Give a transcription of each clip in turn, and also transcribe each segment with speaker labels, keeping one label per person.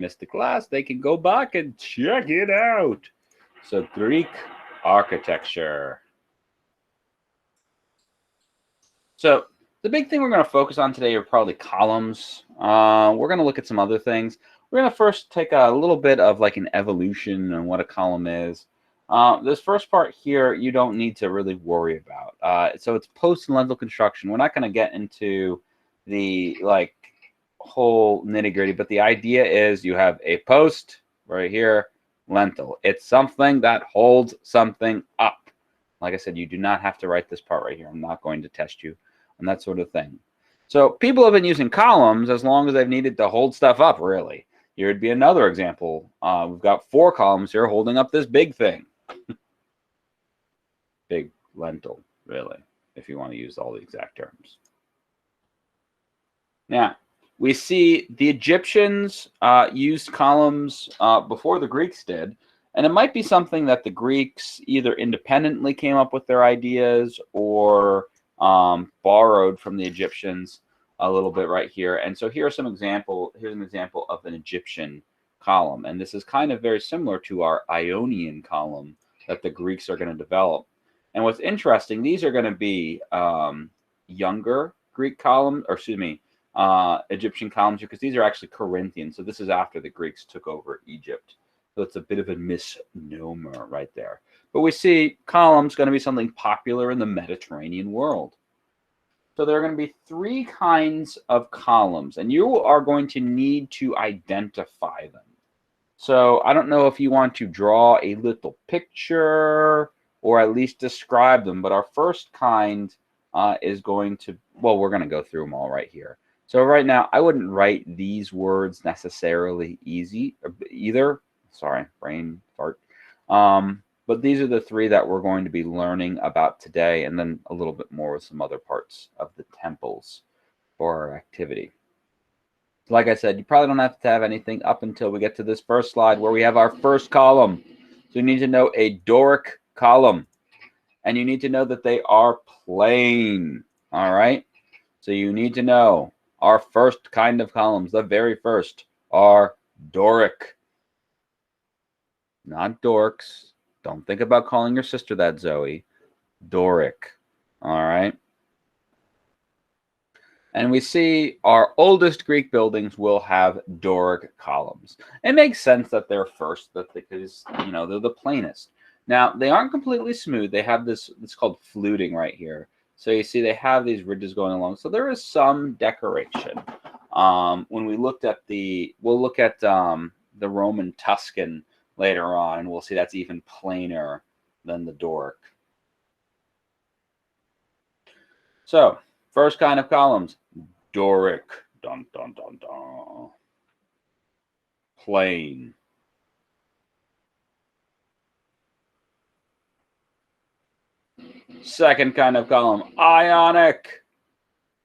Speaker 1: missed the class, they can go back and check it out. So Greek architecture. So the big thing we're going to focus on today are probably columns. We're going to look at some other things. We're going to first take a little bit of like an evolution and what a column is. This first part here, you don't need to really worry about. So it's post and lintel construction. We're not going to get into the like whole nitty gritty, but the idea is you have a post right here, lintel. It's something that holds something up. Like I said, you do not have to write this part right here. I'm not going to test you on that sort of thing. So people have been using columns as long as they've needed to hold stuff up, really. Here would be another example. We've got 4 columns here holding up this big thing. Big lintel, really, if you want to use all the exact terms. Now, we see the Egyptians used columns before the Greeks did, and it might be something that the Greeks either independently came up with their ideas or borrowed from the Egyptians a little bit right here. And so here's an example of an Egyptian column, and this is kind of very similar to our Ionian column that the Greeks are going to develop. And what's interesting, these are going to be younger Greek columns, or excuse me, Egyptian columns, because these are actually Corinthian. So this is after the Greeks took over Egypt. So it's a bit of a misnomer right there. But we see columns going to be something popular in the Mediterranean world. So there are going to be 3 kinds of columns, and you are going to need to identify them. So I don't know if you want to draw a little picture or at least describe them, but our first kind is going to, well, we're going to go through them all right here. So right now, I wouldn't write these words necessarily either. Sorry, brain fart. But these are the 3 that we're going to be learning about today, and then a little bit more with some other parts of the temples for our activity. Like I said, you probably don't have to have anything up until we get to this first slide where we have our first column. So you need to know a Doric column, and you need to know that they are plane. All right. So you need to know our first kind of columns, the very first, are Doric. Not dorks. Don't think about calling your sister that, Zoe. Doric. All right. And we see our oldest Greek buildings will have Doric columns. It makes sense that they're first, because you know they're the plainest. Now they aren't completely smooth. They have this. It's called fluting right here. So you see they have these ridges going along. So there is some decoration. When we looked at we'll look at the Roman Tuscan later on, and we'll see that's even plainer than the Doric. So first kind of columns, Doric, dun dun dun dun, plain. Second kind of column, Ionic,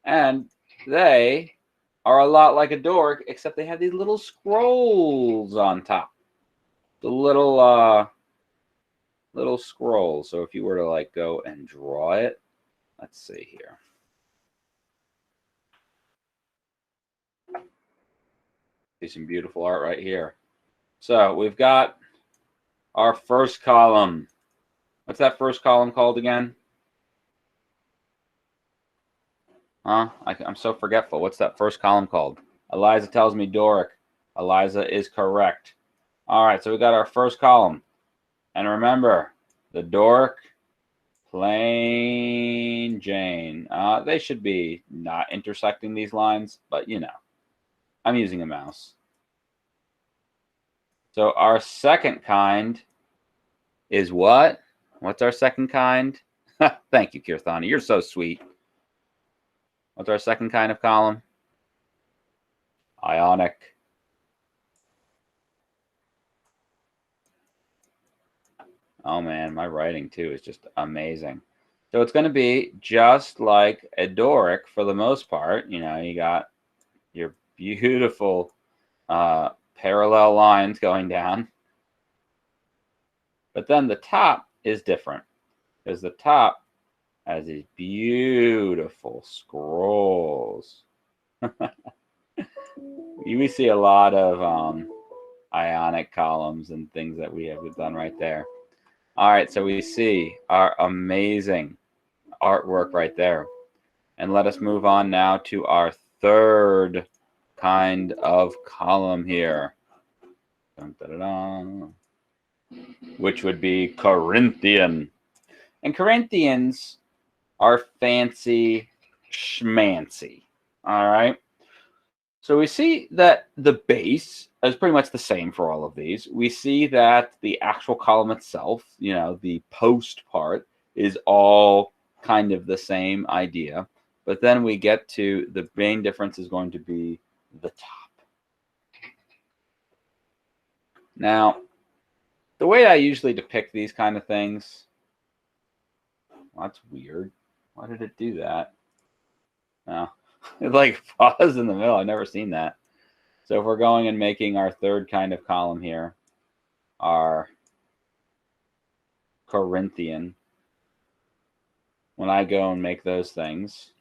Speaker 1: and they are a lot like a Doric, except they have these little scrolls on top. The little scrolls. So if you were to like go and draw it, let's see here. See some beautiful art right here. So we've got our first column. What's that first column called again? Huh? I'm so forgetful. What's that first column called? Eliza tells me Doric. Eliza is correct. All right, so we got our first column. And remember, the Doric, plain Jane. They should be not intersecting these lines, but you know, I'm using a mouse. So our second kind is what? What's our second kind? Thank you, Kirthani. You're so sweet. What's our second kind of column? Ionic. Oh man, my writing too is just amazing. So it's going to be just like a Doric for the most part. You know, you got your beautiful parallel lines going down. But then the top is different, because the top has these beautiful scrolls. We see a lot of Ionic columns and things that we have done right there. All right, so we see our amazing artwork right there. And let us move on now to our third kind of column here. Dun, dun, dun, dun, which would be Corinthian. And Corinthians are fancy schmancy. All right. So we see that the base is pretty much the same for all of these. We see that the actual column itself, the post part, is all kind of the same idea. But then we get to the main difference is going to be the top. Now, the way I usually depict these kind of things, well, that's weird. Why did it do that? No, it like paused in the middle. I've never seen that. So if we're going and making our third kind of column here, our Corinthian, when I go and make those things,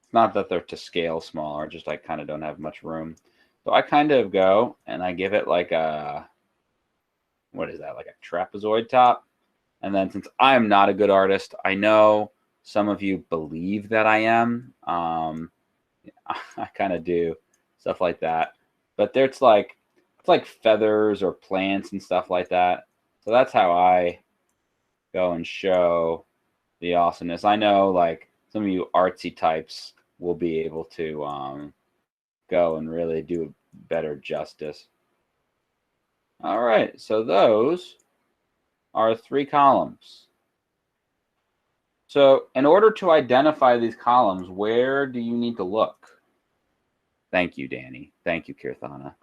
Speaker 1: it's not that they're to scale smaller, just I kind of don't have much room. So I kind of go and I give it like a, what is that, like a trapezoid top? And then since I am not a good artist, I know some of you believe that I am. I kind of do stuff like that. But it's like feathers or plants and stuff like that. So that's how I go and show the awesomeness. I know like some of you artsy types will be able to go and really do better justice. All right, so those are 3 columns. So in order to identify these columns, where do you need to look? Thank you, Danny. Thank you, Kirthana.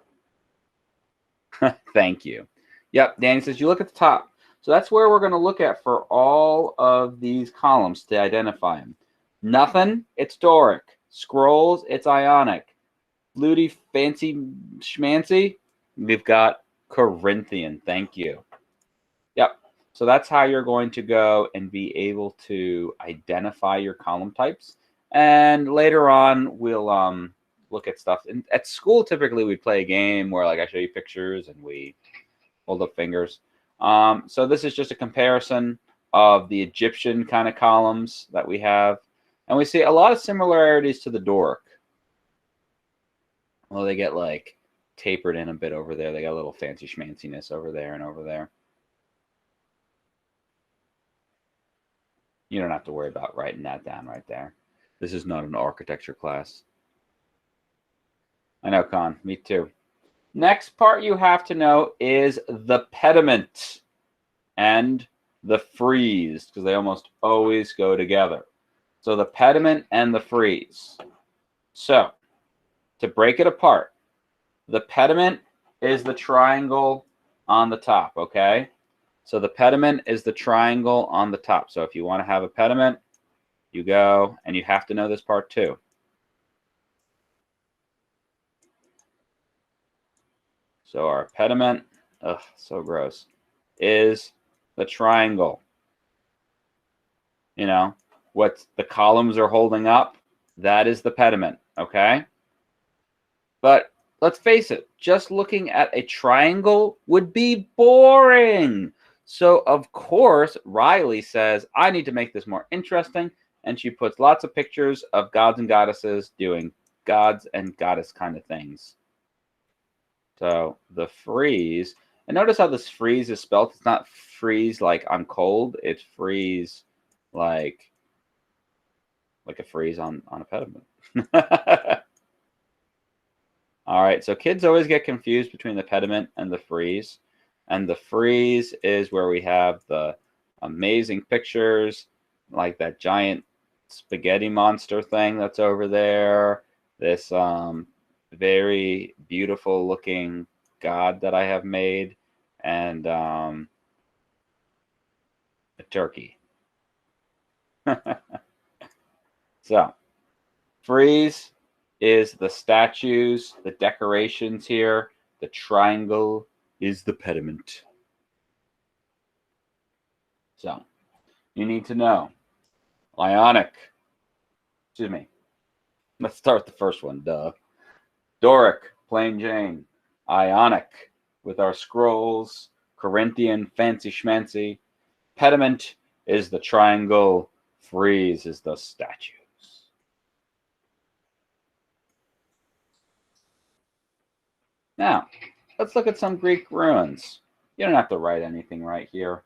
Speaker 1: Thank you. Yep, Danny says you look at the top. So that's where we're going to look at for all of these columns to identify them. Nothing, it's Doric. Scrolls, it's Ionic. Fluty, fancy, schmancy, we've got Corinthian. Thank you. Yep. So that's how you're going to go and be able to identify your column types. And later on, we'll look at stuff. And at school, typically we play a game where like I show you pictures and we hold up fingers. So this is just a comparison of the Egyptian kind of columns that we have. And we see a lot of similarities to the Doric. Well, they get like tapered in a bit over there. They got a little fancy schmanciness over there and over there. You don't have to worry about writing that down right there. This is not an architecture class. I know, Con. Me too. Next part you have to know is the pediment and the frieze, because they almost always go together. So the pediment and the frieze. So to break it apart, the pediment is the triangle on the top, okay? So the pediment is the triangle on the top. So if you want to have a pediment, you go, and you have to know this part too. So our pediment, ugh, so gross, is the triangle. You know, what the columns are holding up, that is the pediment, okay? But let's face it, just looking at a triangle would be boring. So, of course, Riley says, I need to make this more interesting. And she puts lots of pictures of gods and goddesses doing gods and goddess kind of things. So the frieze, and notice how this frieze is spelled. It's not freeze like I'm cold. It's freeze like a freeze on a pediment. All right, so kids always get confused between the pediment and the frieze. And the frieze is where we have the amazing pictures, like that giant spaghetti monster thing that's over there. This very beautiful looking god that I have made, and a turkey. So, frieze is the statues, the decorations here. The triangle is the pediment. So, you need to know Ionic. Excuse me. Let's start with the first one, duh. Doric, plain Jane. Ionic, with our scrolls. Corinthian, fancy schmancy. Pediment is the triangle. Frieze is the statues. Now, let's look at some Greek ruins. You don't have to write anything right here.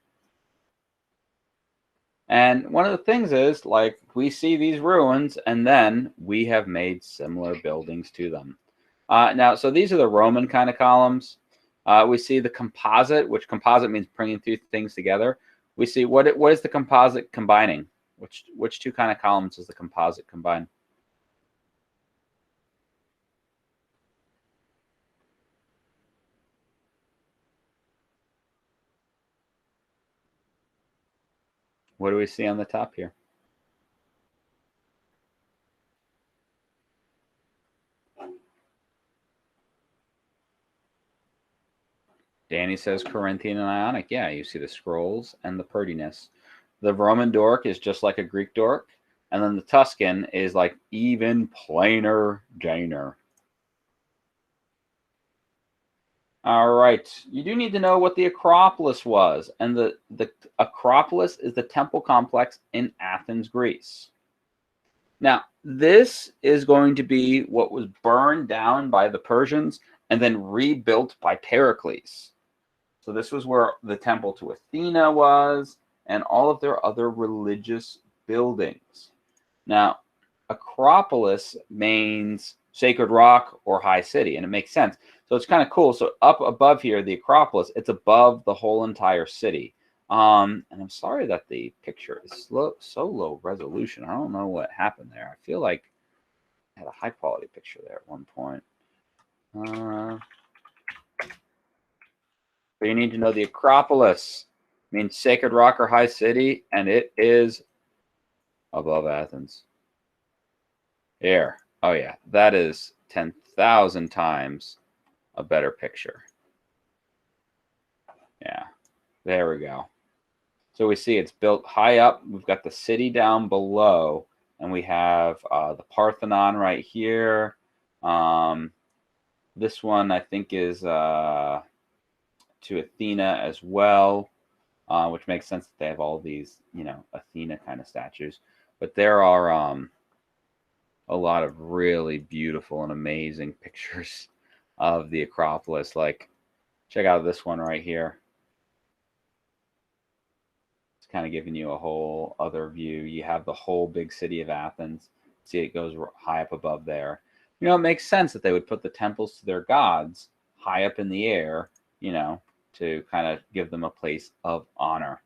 Speaker 1: And one of the things is, like, we see these ruins, and then we have made similar buildings to them. Now, so these are the Roman kind of columns. We see the composite, which composite means bringing two things together. We see what is the composite combining? Which two kind of columns does the composite combine? What do we see on the top here? Danny says Corinthian and Ionic. Yeah, you see the scrolls and the prettiness. The Roman Doric is just like a Greek Doric. And then the Tuscan is like even plainer Janer. All right. You do need to know what the Acropolis was. And the Acropolis is the temple complex in Athens, Greece. Now, this is going to be what was burned down by the Persians and then rebuilt by Pericles. So this was where the temple to Athena was and all of their other religious buildings. Now, Acropolis means sacred rock or high city, and it makes sense. So it's kind of cool. So up above here, the Acropolis, it's above the whole entire city. And I'm sorry that the picture is so low resolution. I don't know what happened there. I feel like I had a high quality picture there at one point. But you need to know the Acropolis means sacred rock or high city, and it is above Athens. Here. Oh, yeah. That is 10,000 times a better picture. Yeah. There we go. So we see it's built high up. We've got the city down below, and we have the Parthenon right here. This one, I think, is to Athena as well, which makes sense that they have all these, Athena kind of statues. But there are a lot of really beautiful and amazing pictures of the Acropolis. Like, check out this one right here. It's kind of giving you a whole other view. You have the whole big city of Athens. See, it goes high up above there. It makes sense that they would put the temples to their gods high up in the air, to kind of give them a place of honor.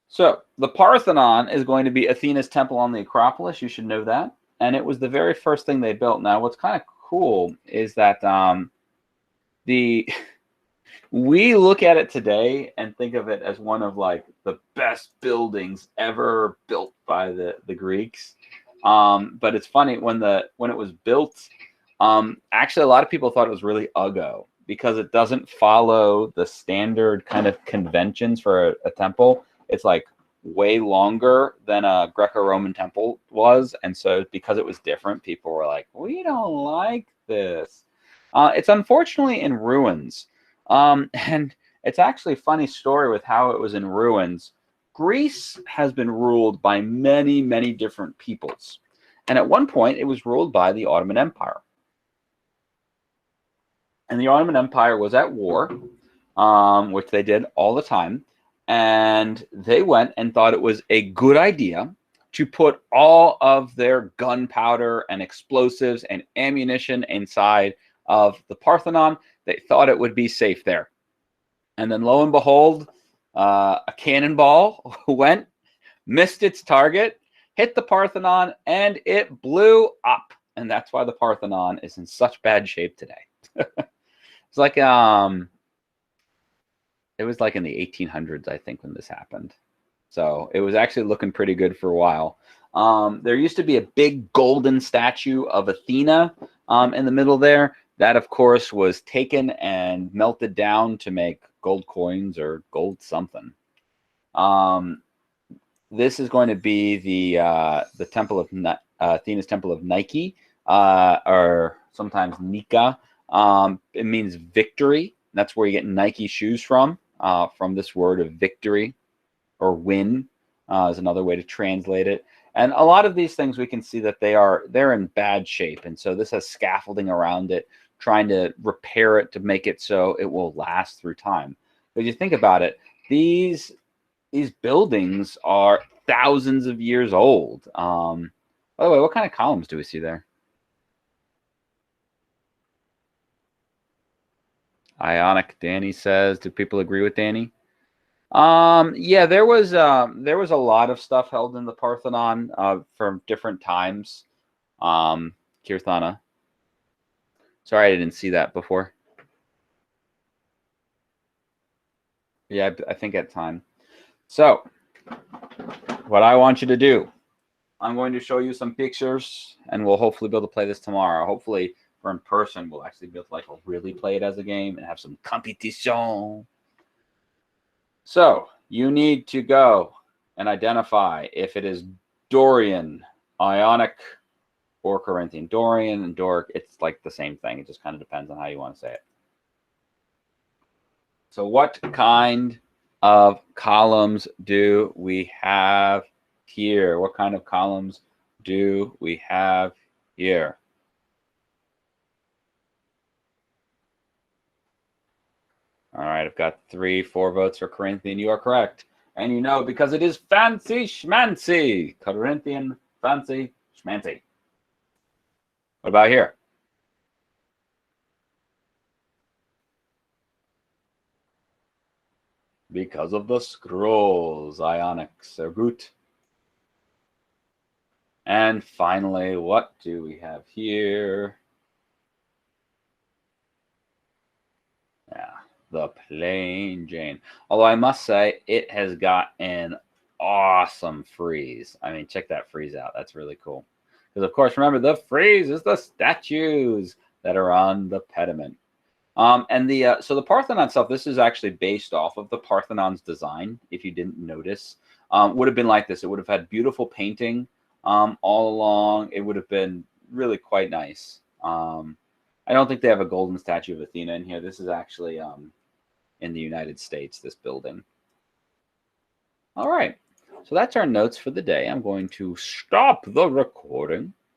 Speaker 1: So the Parthenon is going to be Athena's temple on the Acropolis. You should know that. And it was the very first thing they built. Now, what's kind of cool is that we look at it today and think of it as one of like the best buildings ever built by the Greeks. But it's funny, when it was built, actually a lot of people thought it was really uggo because it doesn't follow the standard kind of conventions for a temple. It's like way longer than a Greco-Roman temple was. And so because it was different, people were like, we don't like this. It's unfortunately in ruins. And it's actually a funny story with how it was in ruins. Greece has been ruled by many, many different peoples. And at one point, it was ruled by the Ottoman Empire. And the Ottoman Empire was at war, which they did all the time. And they went and thought it was a good idea to put all of their gunpowder and explosives and ammunition inside of the Parthenon. They thought it would be safe there. And then lo and behold, a cannonball went, missed its target, hit the Parthenon, and it blew up. And that's why the Parthenon is in such bad shape today. It's like it was like in the 1800s, I think, when this happened. So it was actually looking pretty good for a while. There used to be a big golden statue of Athena in the middle there. That, of course, was taken and melted down to make gold coins or gold something. This is going to be the temple of Athena's temple of Nike, or sometimes Nika. It means victory. That's where you get Nike shoes from this word of victory, or win is another way to translate it. And a lot of these things we can see that they're in bad shape, and so this has scaffolding around it, trying to repair it to make it so it will last through time. But you think about it, these buildings are thousands of years old. By the way, what kind of columns do we see there? Ionic, Danny says. Do people agree with Danny? Yeah, there was a lot of stuff held in the Parthenon from different times. Kirthana. Sorry, I didn't see that before. Yeah, I think at time. So, what I want you to do, I'm going to show you some pictures, and we'll hopefully be able to play this tomorrow. Hopefully, if we're in person, we'll actually be able to really play it as a game and have some competition. So, you need to go and identify if it is Dorian, Ionic, or Corinthian. Dorian and Doric, it's like the same thing. It just kind of depends on how you want to say it. So what kind of columns do we have here? What kind of columns do we have here? All right, I've got 3-4 votes for Corinthian. You are correct. And you know, because it is fancy schmancy. Corinthian, fancy schmancy. What about here? Because of the scrolls, Ionic, so good. And finally, what do we have here? Yeah, the plain Jane. Although I must say, it has got an awesome frieze. I mean, check that frieze out. That's really cool. Because, of course, remember, the frieze is the statues that are on the pediment. And so the Parthenon stuff, this is actually based off of the Parthenon's design, if you didn't notice. Would have been like this. It would have had beautiful painting all along. It would have been really quite nice. I don't think they have a golden statue of Athena in here. This is actually in the United States, this building. All right. So that's our notes for the day. I'm going to stop the recording.